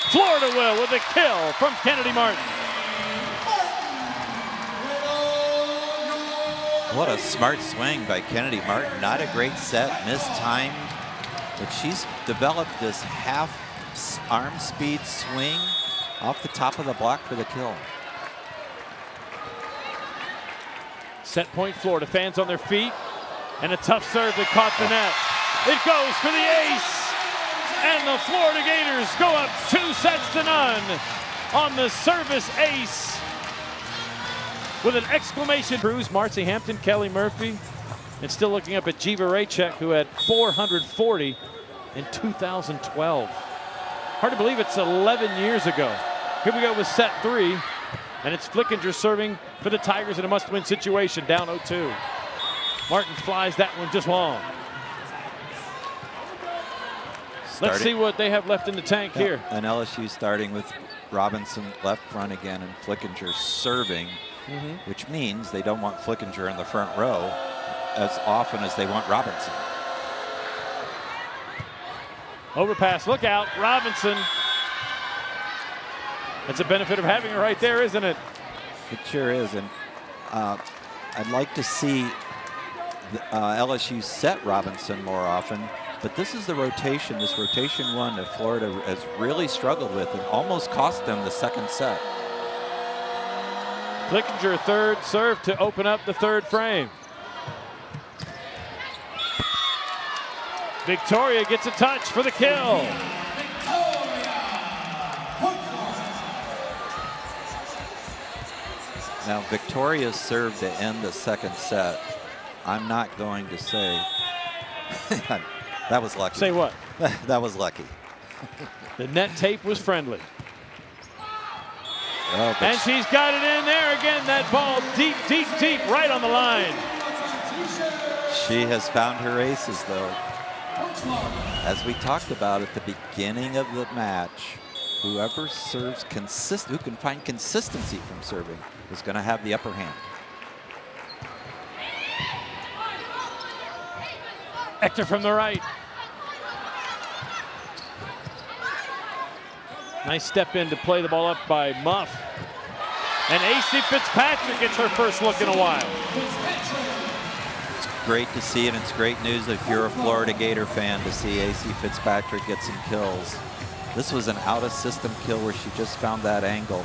Florida will, with a kill from Kennedy Martin. What a smart swing by Kennedy Martin. Not a great set, mistimed, but she's developed this half arm speed swing off the top of the block for the kill. Set point Florida, fans on their feet, and a tough serve that caught the net. It goes for the ace, and the Florida Gators go up 2-0 on the service ace with an exclamation. Cruz, Marcy Hampton, Kelly Murphy, and still looking up at Jiva Raychek, who had 440 in 2012. Hard to believe it's 11 years ago. Here we go with set 3. And it's Flickinger serving for the Tigers in a must-win situation, down 0-2. Martin flies that one just long. Let's see what they have left in the tank here. And LSU starting with Robinson left front again and Flickinger serving, which means they don't want Flickinger in the front row as often as they want Robinson. Overpass, look out, Robinson. It's a benefit of having her right there, isn't it? It sure is, and I'd like to see LSU set Robinson more often, but this is the rotation, this rotation one that Florida has really struggled with and almost cost them the second set. Flickinger third serve to open up the third frame. Victoria gets a touch for the kill. Now, Victoria's serve to end the second set. I'm not going to say that was lucky. Say what? That was lucky. The net tape was friendly. Oh, and she's got it in there again. That ball deep, deep, deep, right on the line. She has found her aces, though. As we talked about at the beginning of the match, whoever serves who can find consistency from serving is going to have the upper hand. Hector from the right. Nice step in to play the ball up by Muff. And AC Fitzpatrick gets her first look in a while. It's great to see, and it's great news if you're a Florida Gator fan to see AC Fitzpatrick get some kills. This was an out-of-system kill where she just found that angle.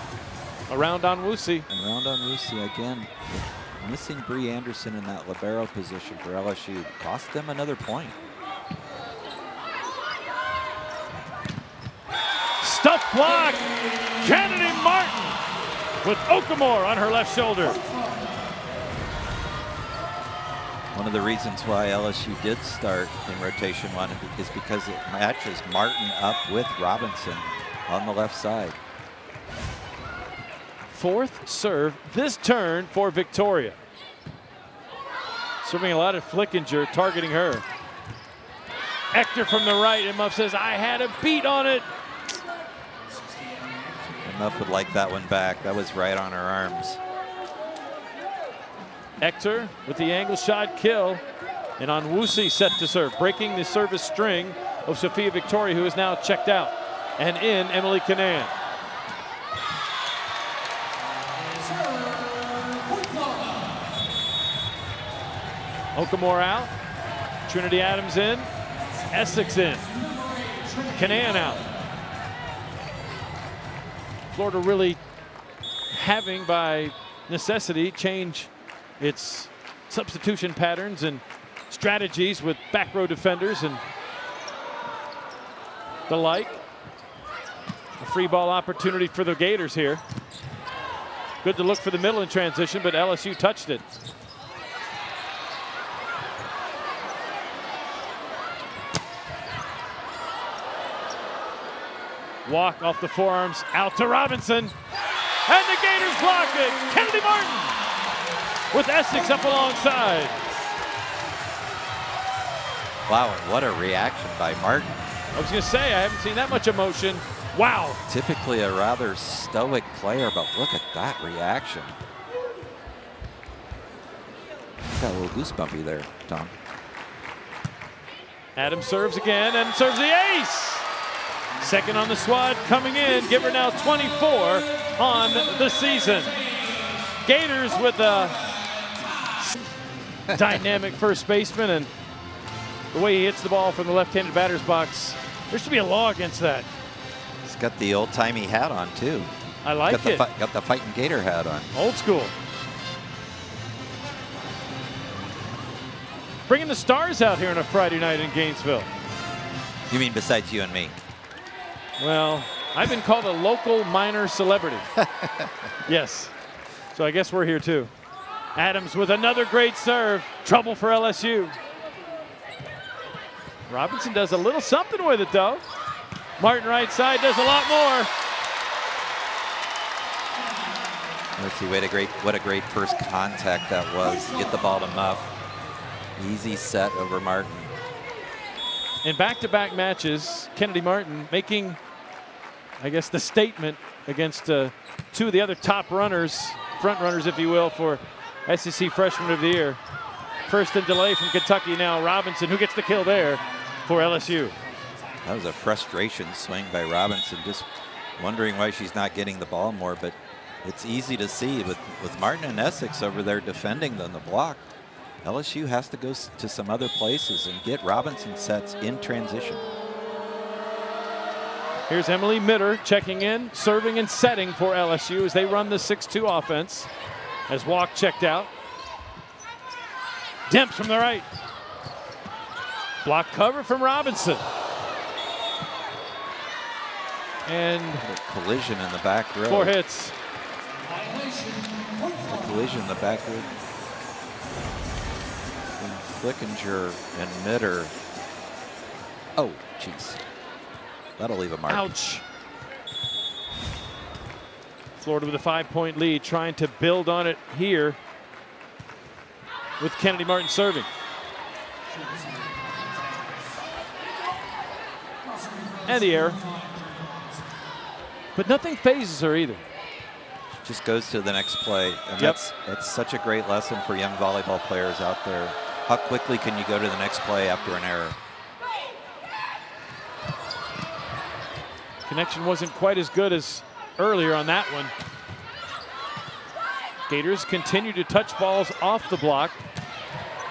Around on Wusi. And around on Wusi again. Missing Bree Anderson in that libero position for LSU. Cost them another point. Stuff block. Kennedy Martin with Okamore on her left shoulder. One of the reasons why LSU did start in rotation one is because it matches Martin up with Robinson on the left side. Fourth serve this turn for Victoria. Serving a lot of Flickinger, targeting her. Hector from the right, and Muff says, I had a beat on it. And Muff would like that one back. That was right on her arms. Hector with the angle shot kill. And on Wusi set to serve, breaking the service string of Sophia Victoria, who is now checked out. And in Emily Canan. Okamore out. Trinity Adams in. Essex in. Canan out. Florida really having, by necessity, change its substitution patterns and strategies with back row defenders and the like. A free ball opportunity for the Gators here. Good to look for the middle in transition, but LSU touched it. Walk off the forearms, out to Robinson. And the Gators block it. Kennedy Martin with Essex up alongside. Wow, what a reaction by Martin. I was going to say, I haven't seen that much emotion. Wow. Typically a rather stoic player, but look at that reaction. Got a little goosebumpy there, Tom. Adams serves again and serves the ace. Second on the squad coming in. Give her now 24 on the season. Gators with a dynamic first baseman, and the way he hits the ball from the left-handed batter's box, there should be a law against that. He's got the old-timey hat on, too. I like it. Got the fighting Gator hat on. Old school. Bringing the stars out here on a Friday night in Gainesville. You mean besides you and me? Well, I've been called a local minor celebrity. Yes. So I guess we're here too. Adams with another great serve. Trouble for LSU. Robinson does a little something with it though. Martin right side does a lot more. Let's see, what a great first contact that was. Get the ball to Muff. Easy set over Martin. In back-to-back matches, Kennedy Martin making, I guess, the statement against two of the other top runners, front runners, if you will, for SEC Freshman of the Year. First in delay from Kentucky, now Robinson, who gets the kill there for LSU. That was a frustration swing by Robinson, just wondering why she's not getting the ball more, but it's easy to see with Martin and Essex over there defending on the block. LSU has to go to some other places and get Robinson sets in transition. Here's Emily Mitter checking in, serving and setting for LSU as they run the 6-2 offense. As Walk checked out. Demps from the right. Block cover from Robinson. And a collision in the back row. 4 hits. A collision in the back row. And Flickinger and Mitter. Oh, jeez. That'll leave a mark. Ouch. Florida with a 5-point lead, trying to build on it here with Kennedy Martin serving. And the error. But nothing phases her either. Just goes to the next play. And that's such a great lesson for young volleyball players out there. How quickly can you go to the next play after an error? Connection wasn't quite as good as earlier on that one. Gators continue to touch balls off the block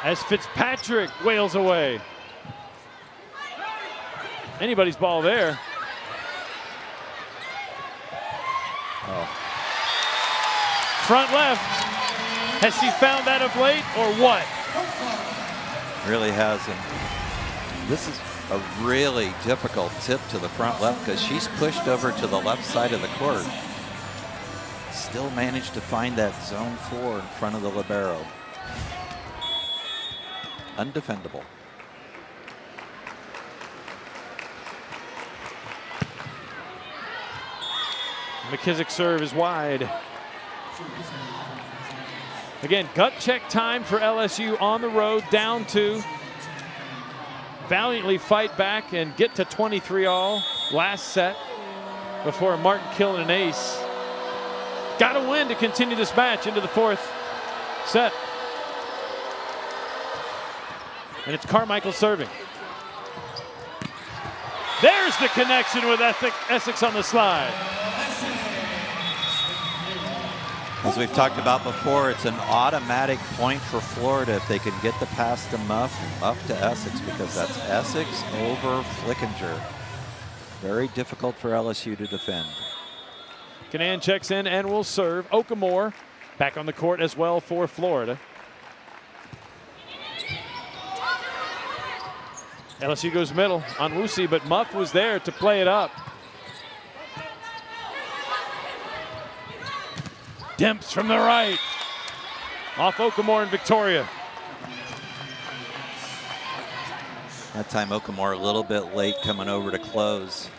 as Fitzpatrick wails away. Anybody's ball there. Oh. Front left. Has she found that of late or what? Really hasn't. This is a really difficult tip to the front left because she's pushed over to the left side of the court. Still managed to find that zone 4 in front of the libero. Undefendable. McKissick's serve is wide. Again, gut check time for LSU on the road, down 2. Valiantly fight back and get to 23-all last set before Martin killing an ace. Got to win to continue this match into the 4th set. And it's Carmichael serving. There's the connection with Essex on the slide. As we've talked about before, it's an automatic point for Florida if they can get the pass to Muff and Muff to Essex, because that's Essex over Flickinger. Very difficult for LSU to defend. Canan checks in and will serve. Okamore back on the court as well for Florida. LSU goes middle on Wusi, but Muff was there to play it up. Demps from the right. Off Okamore and Victoria. That time Okamore a little bit late coming over to close.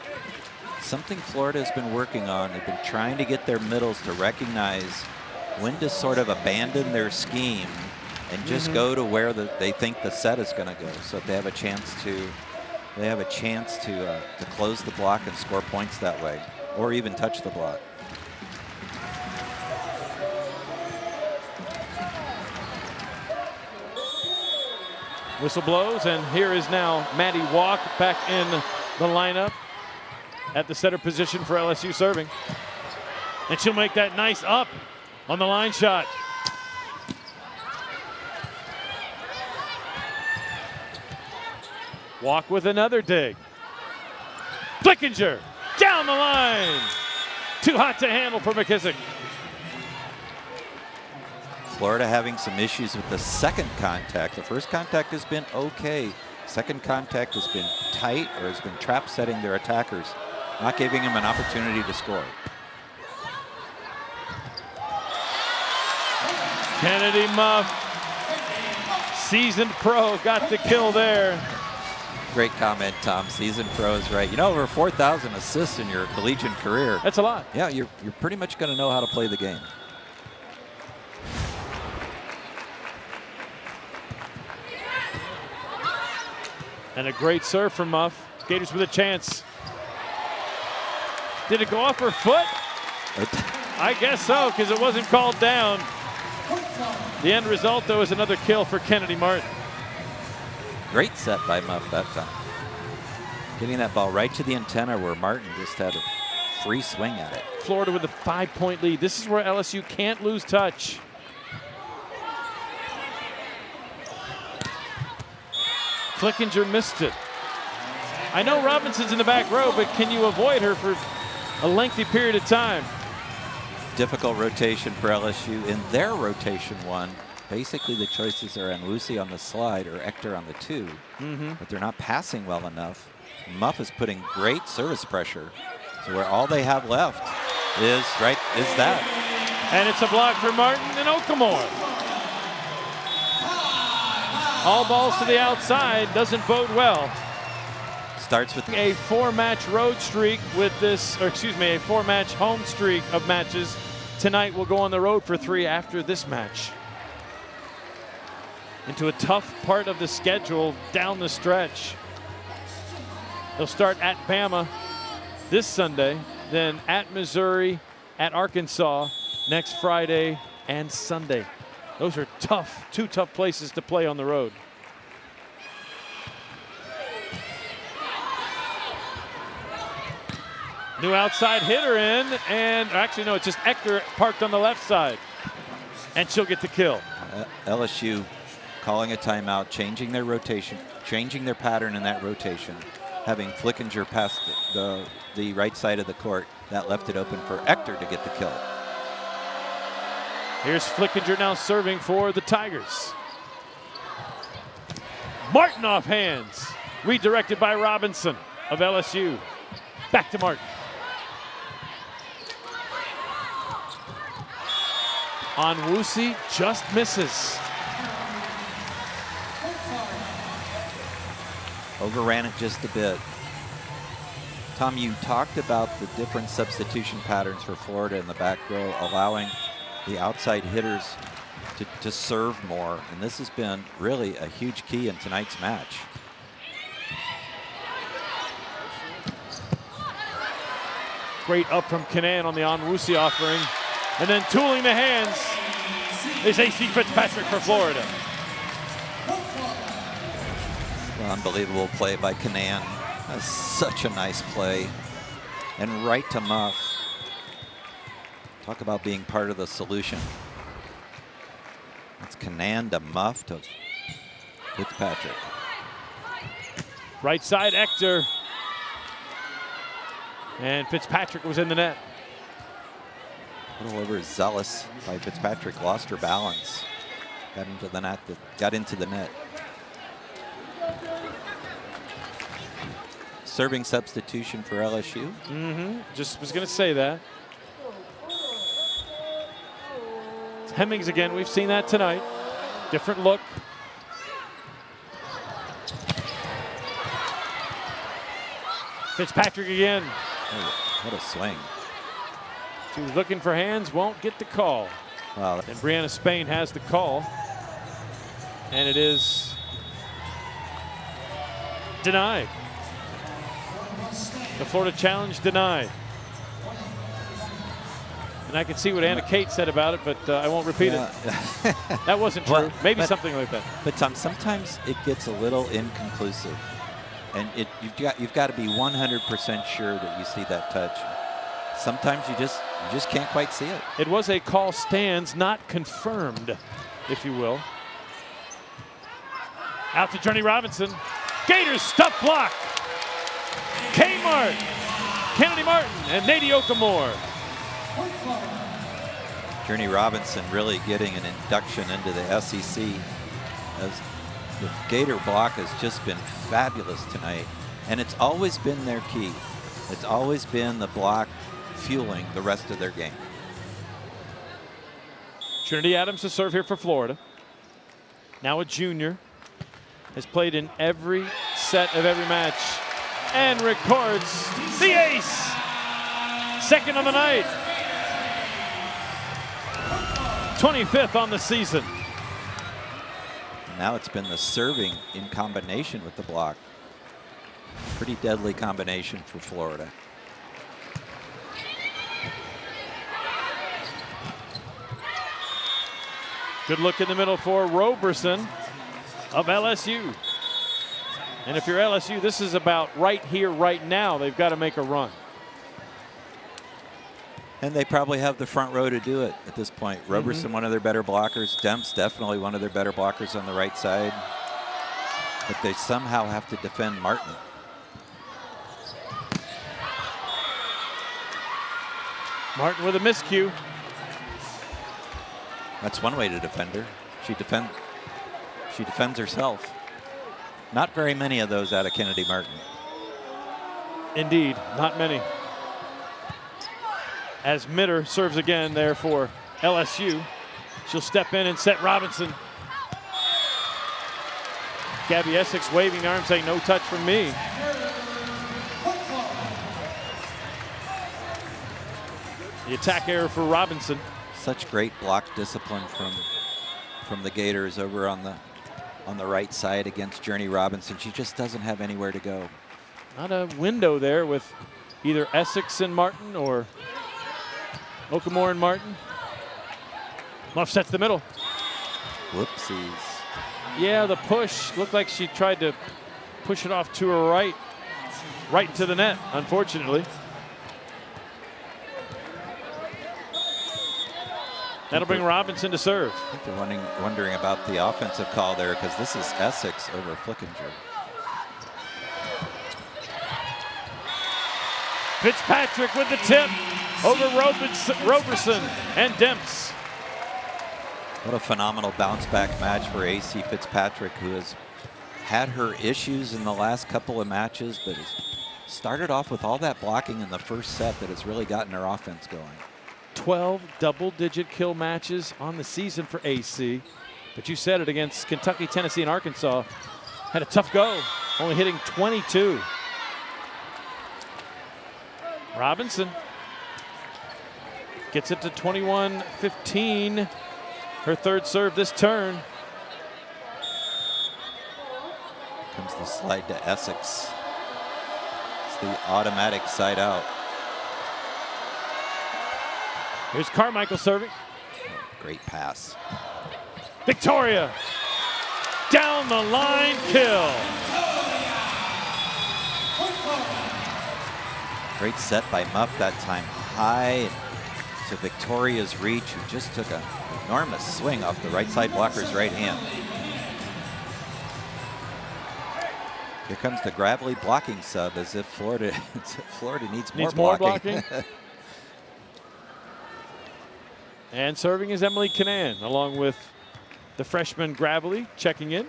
Something Florida has been working on. They've been trying to get their middles to recognize when to sort of abandon their scheme and just go to where they think the set is going to go, so that they have a chance to close the block and score points that way, or even touch the block. Whistle blows, and here is now Maddie Walk back in the lineup at the setter position for LSU serving. And she'll make that nice up on the line shot. Walk with another dig. Flickinger down the line. Too hot to handle for McKissick. Florida having some issues with the second contact. The first contact has been okay. Second contact has been tight, or has been trap setting their attackers, not giving them an opportunity to score. Kennedy Muff, seasoned pro, got the kill there. Great comment, Tom. Seasoned pro is right. You know, over 4,000 assists in your collegiate career. That's a lot. Yeah, you're pretty much going to know how to play the game. And a great serve from Muff. Gators with a chance. Did it go off her foot? I guess so, because it wasn't called down. The end result, though, is another kill for Kennedy Martin. Great set by Muff that time. Getting that ball right to the antenna where Martin just had a free swing at it. Florida with a 5-point lead. This is where LSU can't lose touch. Flickinger missed it. I know Robinson's in the back row, but can you avoid her for a lengthy period of time? Difficult rotation for LSU. In their rotation one, Basically, the choices are Nwusi on the slide or Ector on the 2, but they're not passing well enough. Muff is putting great service pressure. So where all they have left is that. And it's a block for Martin and Okamore. All balls to the outside, doesn't bode well. Starts with A 4-match road streak with this, or excuse me, a 4-match home streak of matches. Tonight we'll go on the road for 3 after this match. Into a tough part of the schedule down the stretch. They'll start at Bama this Sunday, then at Missouri, at Arkansas next Friday and Sunday. Those are tough, 2 tough places to play on the road. New outside hitter in, and actually no, it's just Ector parked on the left side. And she'll get the kill. LSU calling a timeout, changing their rotation, changing their pattern in that rotation, having Flickinger pass the right side of the court. That left it open for Ector to get the kill. Here's Flickinger now serving for the Tigers. Martin off hands. Redirected by Robinson of LSU. Back to Martin. Nwusi just misses. Overran it just a bit. Tom, you talked about the different substitution patterns for Florida in the back row, allowing the outside hitters to serve more, and this has been really a huge key in tonight's match. Great up from Kanan on the Nwusi offering. And then tooling the hands is A.C. Fitzpatrick for Florida. Well, unbelievable play by Kanan. That's such a nice play. And right to Muff. Talk about being part of the solution. That's Kanan to Muff to Fitzpatrick. Right side, Ector. And Fitzpatrick was in the net. A little overzealous by Fitzpatrick, lost her balance. Got into the net. Got into the net. Serving substitution for LSU. Just was going to say that. It's Hemmings again. We've seen that tonight. Different look. Fitzpatrick again. Oh, what a swing. She was looking for hands, won't get the call. Wow. And Brianna Spain has the call. And it is denied. The Florida challenge denied. And I can see what Anna Kate said about it, but I won't repeat it. That wasn't true. Maybe something like that. But Tom, sometimes it gets a little inconclusive. And you've got to be 100% sure that you see that touch. Sometimes you just can't quite see it. It was a call stands, not confirmed, if you will. Out to Journey Robinson. Gators stuff block. Kmart, Kennedy Martin, and Nadie Okamore. Journey Robinson really getting an induction into the SEC. As the Gator block has just been fabulous tonight. And it's always been their key. It's always been the block fueling the rest of their game. Trinity Adams to serve here for Florida. Now a junior. Has played in every set of every match. And records the ace. Second on the night. 25th on the season. Now it's been the serving in combination with the block. Pretty deadly combination for Florida. Good look in the middle for Roberson of LSU. And if you're LSU, this is about right here, right now. They've got to make a run. And they probably have the front row to do it at this point. Roberson, one of their better blockers. Demp's definitely one of their better blockers on the right side. But they somehow have to defend Martin. Martin with a miscue. That's one way to defend her. She defends herself. Not very many of those out of Kennedy Martin. Indeed, not many. As Mitter serves again there for LSU. She'll step in and set Robinson. Gabby Essex waving the arm saying no touch from me. The attack error for Robinson. Such great block discipline from the Gators over on the right side against Journey Robinson. She just doesn't have anywhere to go. Not a window there with either Essex and Martin or Okamore and Martin. Muff sets the middle. Whoopsies. Yeah, the push looked like she tried to push it off to her right to the net, unfortunately. That'll bring Robinson to serve. I think they're wondering about the offensive call there because this is Essex over Flickinger. Fitzpatrick with the tip over Roberson and Demps. What a phenomenal bounce back match for AC Fitzpatrick, who has had her issues in the last couple of matches, but has started off with all that blocking in the first set that has really gotten her offense going. 12 double-digit kill matches on the season for AC. But you said it, against Kentucky, Tennessee, and Arkansas. Had a tough go, only hitting 22. Robinson gets it to 21-15. Her third serve this turn. Comes the slide to Essex. It's the automatic side out. Here's Carmichael serving. Great pass. Victoria, down the line, kill. Great set by Muff that time, high to Victoria's reach, who just took an enormous swing off the right side blocker's right hand. Here comes the Gravely blocking sub, as if Florida needs more blocking. And serving is Emily Canan, along with the freshman Gravely checking in.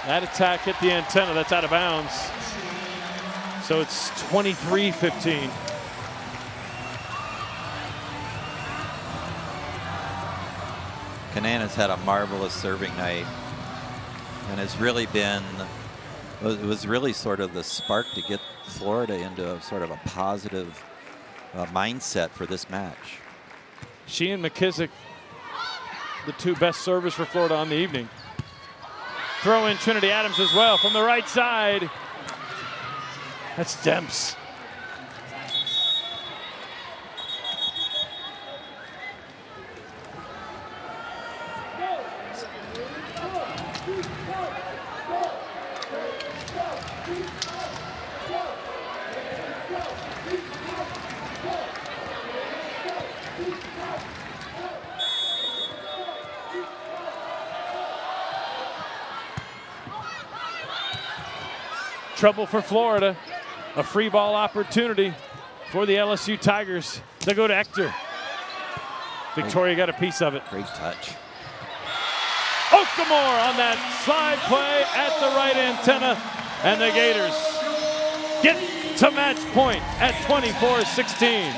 That attack hit the antenna. That's out of bounds. So it's 23-15. Canan has had a marvelous serving night and has really been, it was really sort of the spark to get Florida into a sort of a positive mindset for this match. She and McKissick, the two best servers for Florida on the evening. Throw in Trinity Adams as well from the right side. That's Demps. Trouble for Florida. A free ball opportunity for the LSU Tigers. They go to Ector. Victoria got a piece of it. Great touch. Okamore on that slide play at the right antenna. And the Gators get to match point at 24-16.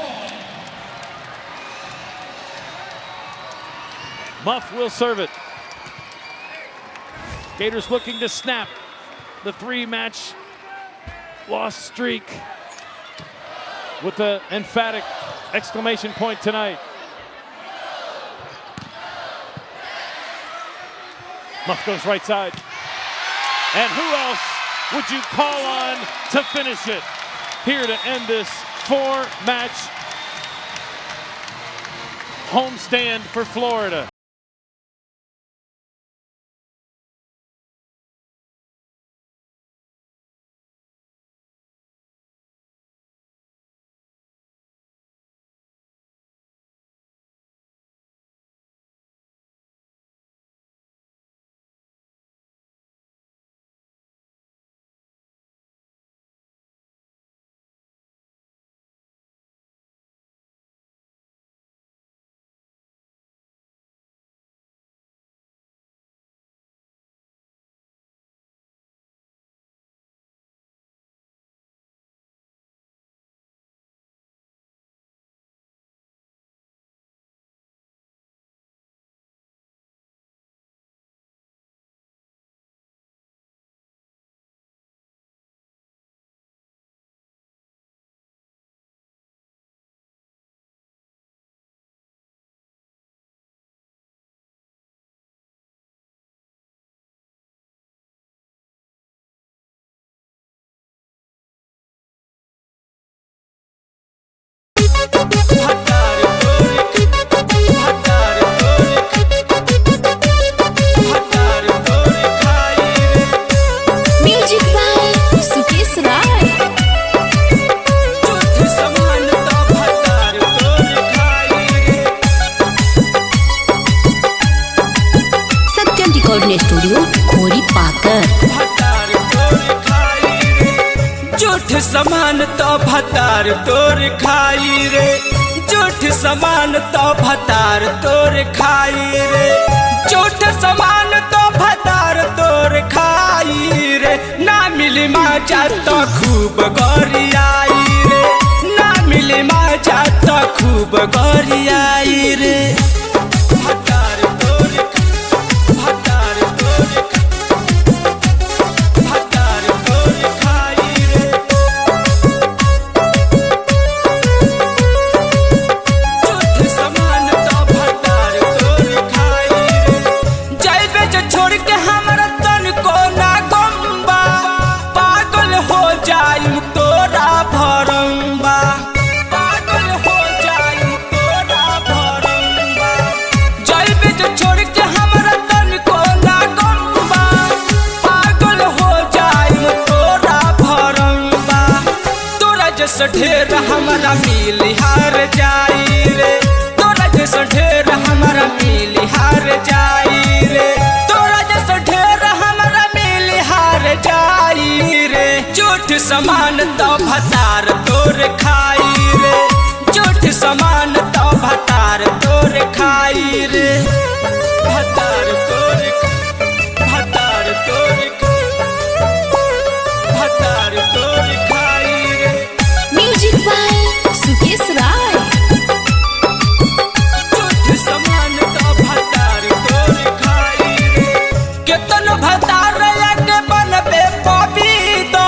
Muff will serve it. Gators looking to snap the three-match loss streak with an emphatic exclamation point tonight. Muff goes right side. And who else would you call on to finish it? Here to end this four-match homestand for Florida. समान तो भतार तोर खाई रे, झूठ समान तो भतार तोर खाई रे, झूठ समान तो भतार तोर खाई रे। ना मिली मजा तो खूब गरियाई रे, ना मिली मजा तो खूब गरियाई रे। भतार तोर भतार तोर भतार तोर खाई रे, झूठ समान तो भतार तोर खाई रे। जाइबे जो छोड़ के हमरा तन को ना गम्बा, पागल हो जाई तोरा भरम्बा, पागल हो जाई तोरा भरम्बा। जाइबे जो छोड़ के हमरा तन को ना गम्बा, पागल हो जाई तोरा भरम्बा। तोरा जैसा ढेर हमरा मिली हार जाई रे, तोरा जैसा ढेर हमरा मिली हार जाई रे, तोरा जैसा ढेर हमरा मिली हार जाई रे। झूठ समान तो भतार तोर खाई रे, झूठ समान तो भतार तोर खाई रे। भतार तोर भतार तोर भतार तोर खाई रे, म्यूजिक बाय सुकेश राय। झूठ समान तो भतार तोर खाई रे। केतन भतार के बनबे पवित्र,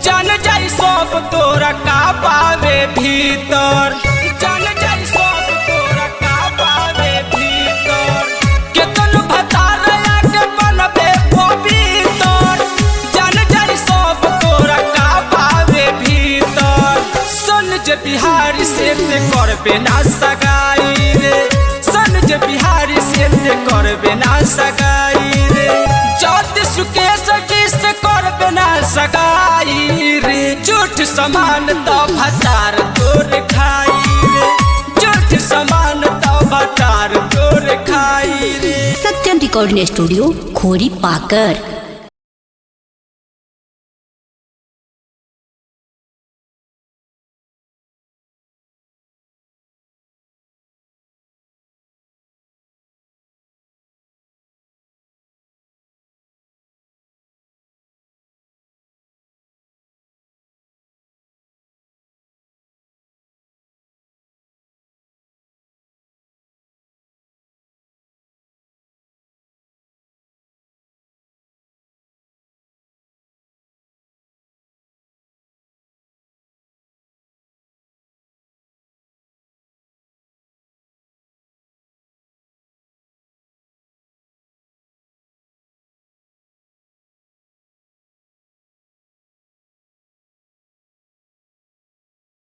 जान जाई सब तोरा का पावे भीतर, जान जाई सब तोरा का पावे भीतर। केतन भतार के बनबे पवित्र, जान जाई सब तोरा का पावे भीतर। सुन जे बिहारी से ते करबे ना सगाई रे, सुन जे बिहारी से ते करबे ना सगाई रे। जाति सुकेश जी से करबे ना सगाई रे, झूठ समान तो भतार तोर खाई रे, झूठ समान तो भतार तोर खाई रे। सत्यम रिकॉर्डिंग स्टूडियो खोरी पाकर।